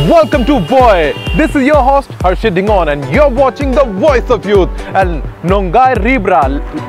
Welcome to Boy. This is your host Harshit Dingon and you're watching the Voice of Youth. And Nongai Ribra,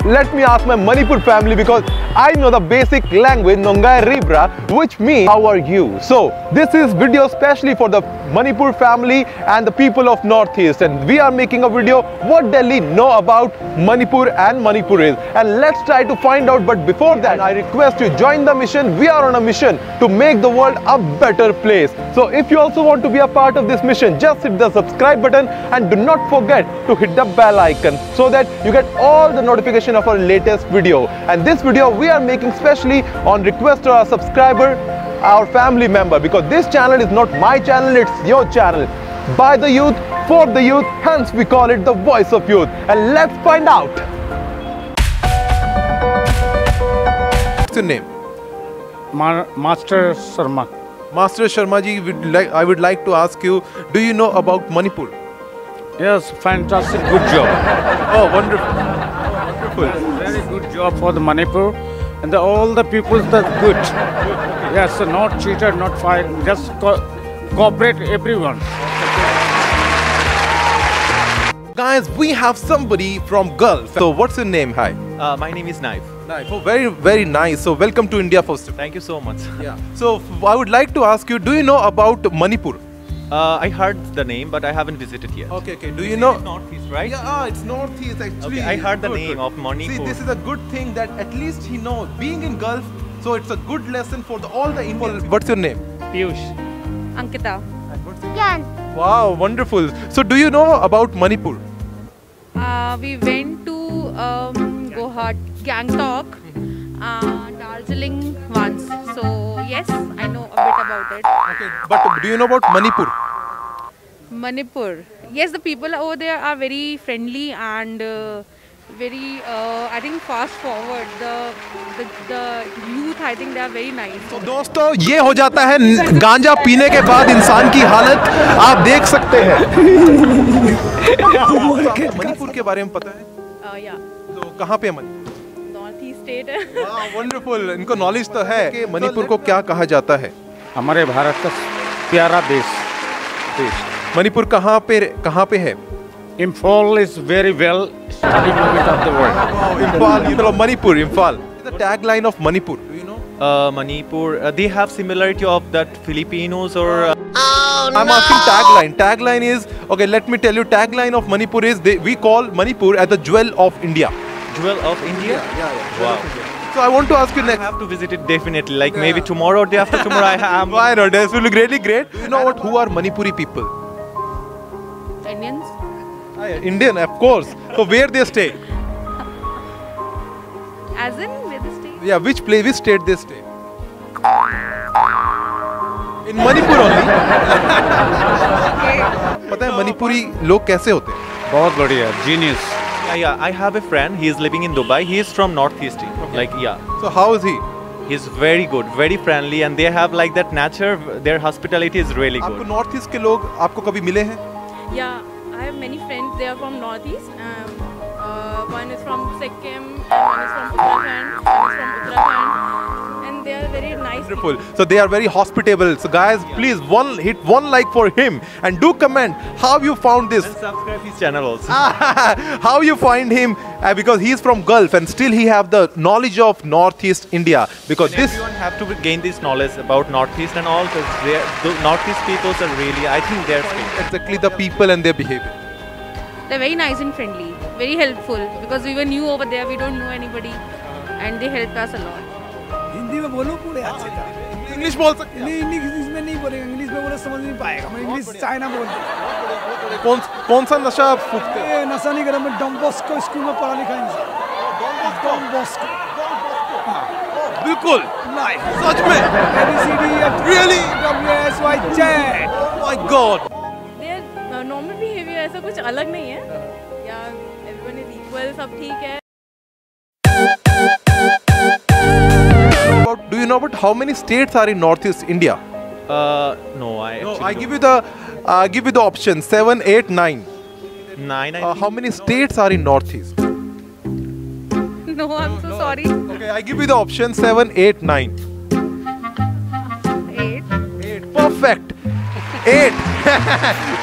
let me ask my Manipur family because I know the basic language Nongai Ribra, which means how are you. So this is video specially for the Manipur family and the people of Northeast, and we are making a video what Delhi know about Manipur and Manipuris, and let's try to find out. But before that, I request you join the mission. We are on a mission to make the world a better place. So if you also want to be a part of this mission, just hit the subscribe button and do not forget to hit the bell icon so that you get all the notification of our latest video. And this video we are making specially on request of our subscriber, our family member, because this channel is not my channel, it's your channel. By the youth, for the youth, hence we call it the Voice of Youth. And let's find out. What's your name? Master Sharma. Master Sharma ji, I would like to ask you, do you know about Manipur? Yes, fantastic, good job. Oh, wonderful. Wonderful. Very good job for the Manipur, and all the people are good. Yes, not cheated, not fight, just cooperate everyone. Guys, we have somebody from Gulf. So what's your name? Hi. My name is Naif. Nice. Oh, very nice. So welcome to India first. Thank you so much. Yeah. So I would like to ask you, do you know about Manipur? I heard the name, but I haven't visited yet. Okay. Do you know? It's Northeast, right? Yeah, it's Northeast actually. Okay, I heard the Good. name of Manipur. See, this is a good thing that at least he knows. Being in Gulf, so it's a good lesson for all the Indians. What's your name? Piyush. Ankita. Wow, wonderful. So do you know about Manipur? We went to Guwahati, Gangtok, Darjeeling once. So yes, I know a bit about it. Okay. But do you know about Manipur? Manipur. Yes, the people over there are very friendly and very, I think, fast forward. The youth, I think they are very nice. तो दोस्तों ये हो जाता है गांजा पीने के बाद इंसान की हालत आप देख सकते हैं। मणिपुर के बारे में पता है? Yeah. तो कहाँ पे मणिपुर? Northeast state. वंडरफुल, इनको नॉलेज तो है कि मणिपुर को क्या कहा जाता है। हमारे भारत का प्यारा देश। मणिपुर कहाँ पे है? Imphal is very well studied movement of the world. Imphal, you know Manipur, Imphal. The tagline of Manipur, do you know? Manipur, they have similarity of that Filipinos or... I'm asking tagline. Tagline is, okay, let me tell you, tagline of Manipur is, we call Manipur as the jewel of India. Jewel of India? Yeah. Wow. So I want to ask you I next. have to visit it definitely, like maybe tomorrow or day after tomorrow I am... Why not? This will be really great. Do you know who are Manipuri people? Indians. Indian, of course. So where they stay? As in, where they stay? Yeah, which state they stay? In Manipur only. पता है मणिपुरी लोग कैसे होते हैं? बहुत बढ़िया, genius. Yeah, I have a friend, he is living in Dubai, he is from Northeast. Okay. Like, yeah. So how is he? He's very good, very friendly, and they have like that nature, their hospitality is really आपको good. North east के लोग आपको कभी मिले हैं? Yeah, I have many friends. They are from Northeast. One is from Sikkim, one is from Uttarakhand, and they are very nice. Wonderful. So they are very hospitable. So guys, please hit one like for him and do comment how you found this. And subscribe his channel also. How you find him because he is from Gulf and still he have the knowledge of Northeast India because And everyone have to gain this knowledge about Northeast and all, because the Northeast people are really, I think they're exactly the people and their behavior. They're very nice and friendly, very helpful because we were new over there. We don't know anybody, and they helped us a lot. Hindi में बोलो पूरे अच्छे तरह। English बोल सकते हैं? नहीं, English में नहीं बोलेंगे, इंग्लिश में बोले समझ नहीं पाएगा। मैं इंग्लिश चाइना बोलता हूँ। कौन सा नशा फूकते हैं? ये नशा नहीं करा, मैं डॉन बॉस्को स्कूल में पढ़ा लिखा इंसान। Don Bosco. बिल्कुल। लाइफ। सच में? ABCD Really? WXYZ। Oh my God. Their normal behavior ऐसा कुछ अलग नहीं है. Yeah, everyone is equal, सब ठीक है. Do you know about how many states are in Northeast India? No, I give you the option 7, 8, 9. 9. How many states are in Northeast? No, I'm so sorry. Okay, I give you the option 7, 8, 9. 8. 8. Perfect. 8.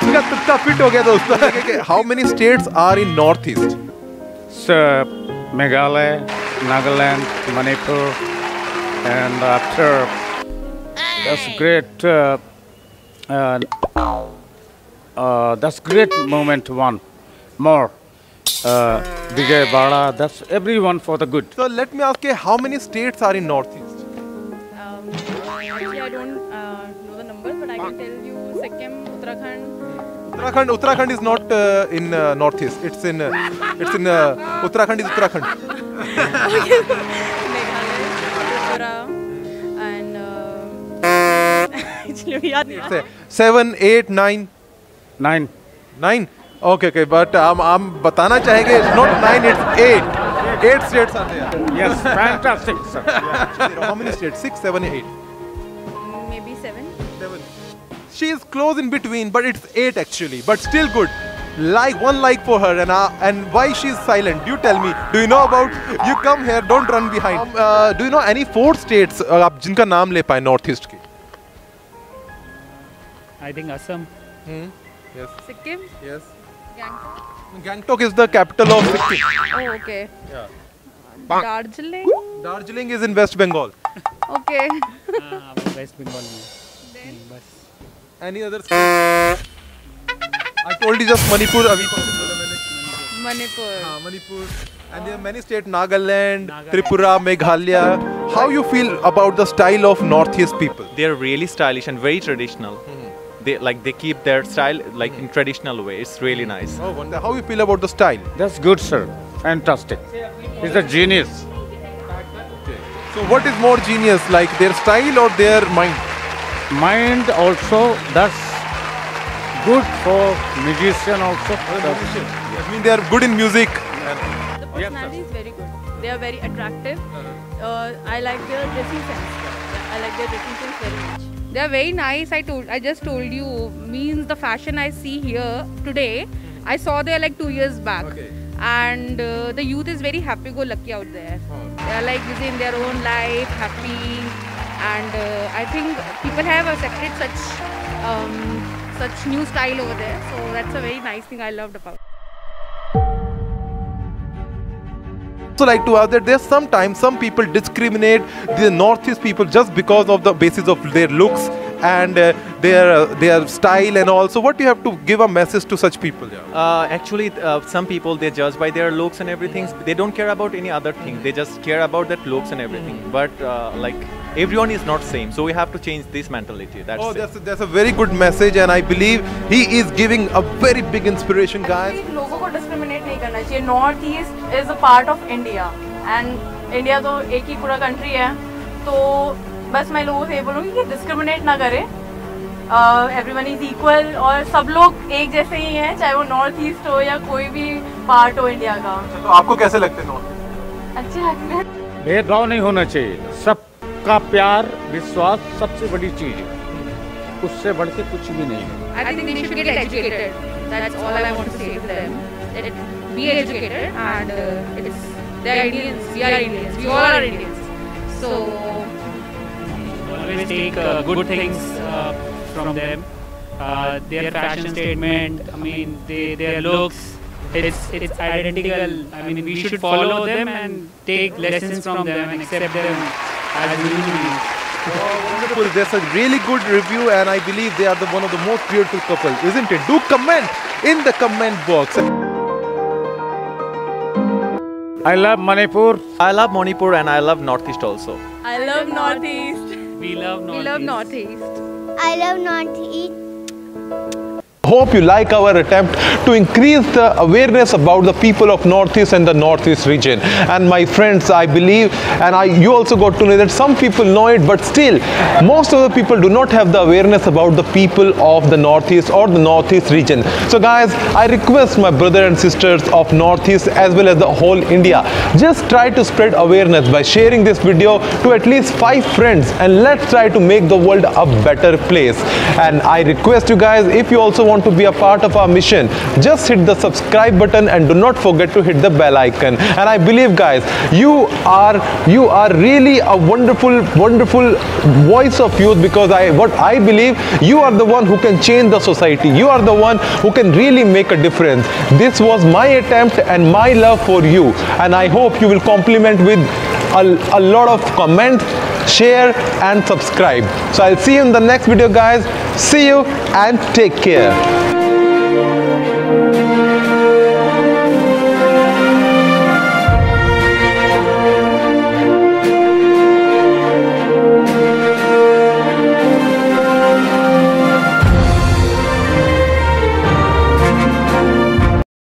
इसका तुक्का fit हो गया दोस्तों. How many states are in Northeast? So, Meghalaya, Nagaland, Manipur, and after that's great. That's great moment. One more. Vijayawada. That's everyone for the good. So let me ask you, how many states are in Northeast? Actually, I don't know the numbers, but I can tell you Sikkim, Uttarakhand. Uttarakhand is not in Northeast. It's in Uttarakhand is Uttarakhand. Meghalaya, Tripura, and actually, we are It's 7, 8, 9, 9. 9. Okay. But I'm बताना चाहेंगे. It's not 9. It's 8. 8 states are there. Yes, fantastic, sir. How many states? 6, 7, 8. maybe 7. She is close in between, but it's 8 actually. But still good. One like for her, and why she's silent? You tell me. Do you know about? You come here. Don't run behind. Do you know any 4 states आप जिनका नाम ले पाए Northeast के? I think Assam. Yes. Sikkim, Yes. Gangtok. Gangtok is the capital of Sikkim. Oh, okay. Yeah. Darjeeling. Darjeeling is in West Bengal. Okay. West Bengal में. बस. Any other state? I told you just Manipur. अभी Manipur. Manipur. And there are many states: Nagaland, Tripura, Meghalaya. How you feel about the style of Northeast people? They're really stylish and very traditional. They keep their style like in traditional way. It's really nice. Oh, wonder. How you feel about the style? That's good, sir. Fantastic. He's a genius. So what is more genius, like their style or their mind? Mind also, that's good for musician also. I mean, they are good in music. The personality is very good. They are very attractive. I like their dressing sense. I like their dressing sense very much. They are very nice. I just told you. Means the fashion I see here today, I saw there like 2 years back. Okay. And the youth is very happy-go-lucky out there. They are like busy in their own life, happy, and I think people have accepted such new style over there. So that's a very nice thing I loved about. Also like to add that there's sometimes some people discriminate the Northeast people just because of the basis of their looks and their style and all. So what do you have to give a message to such people? Actually, some people, they judge by their looks and everything. They don't care about any other thing. They just care about that looks and everything. But like everyone is not same. So we have to change this mentality. That's a very good message, and I believe he is giving a very big inspiration, guys. लोगों को discriminate नहीं करना चाहिए. North East is a part of India, and India तो एक ही पूरा country है. तो बस मैं लोगों से ये बोलूँगी कि discriminate ना करें. Everyone is equal और सब लोग एक जैसे ही हैं, चाहे वो North East हो या कोई भी part हो इंडिया का. तो आपको कैसे लगते हैं North? अच्छे लगते हैं. भेदभाव नहीं होना चाहिए. सबका प्यार, विश्वास सबसे बड़ी चीज है. उससे बढ़ के कुछ भी नहीं है. I think they should get educated. That's all I want to say to them. Be educated, and they are Indians. We are Indians. We all are Indians. So Always take good things from them. Their fashion statement, I mean, their looks, it's identical. I mean, we should follow them and take lessons from them and accept them as human beings. Wonderful. That's a really good review, and I believe they are one of the most beautiful couple, isn't it? Do comment in the comment box. I love Manipur. I love Manipur and I love Northeast also. I love Northeast. We love Northeast. We love Northeast. I love Northeast. Hope you like our attempt to increase the awareness about the people of Northeast and the Northeast region. And my friends, I believe, and you also got to know that some people know it, but still, most of the people do not have the awareness about the people of the Northeast or the Northeast region. So guys, I request my brothers and sisters of Northeast as well as the whole India, just try to spread awareness by sharing this video to at least 5 friends, and let's try to make the world a better place. And I request you guys, if you also want want to be a part of our mission, just hit the subscribe button and do not forget to hit the bell icon. And I believe, guys, you are really a wonderful voice of youth, because what I believe, you are the one who can change the society. You are the one who can really make a difference. This was my attempt and my love for you, and I hope you will compliment with a lot of comments, share and subscribe. So I'll see you in the next video, guys. See you and take care.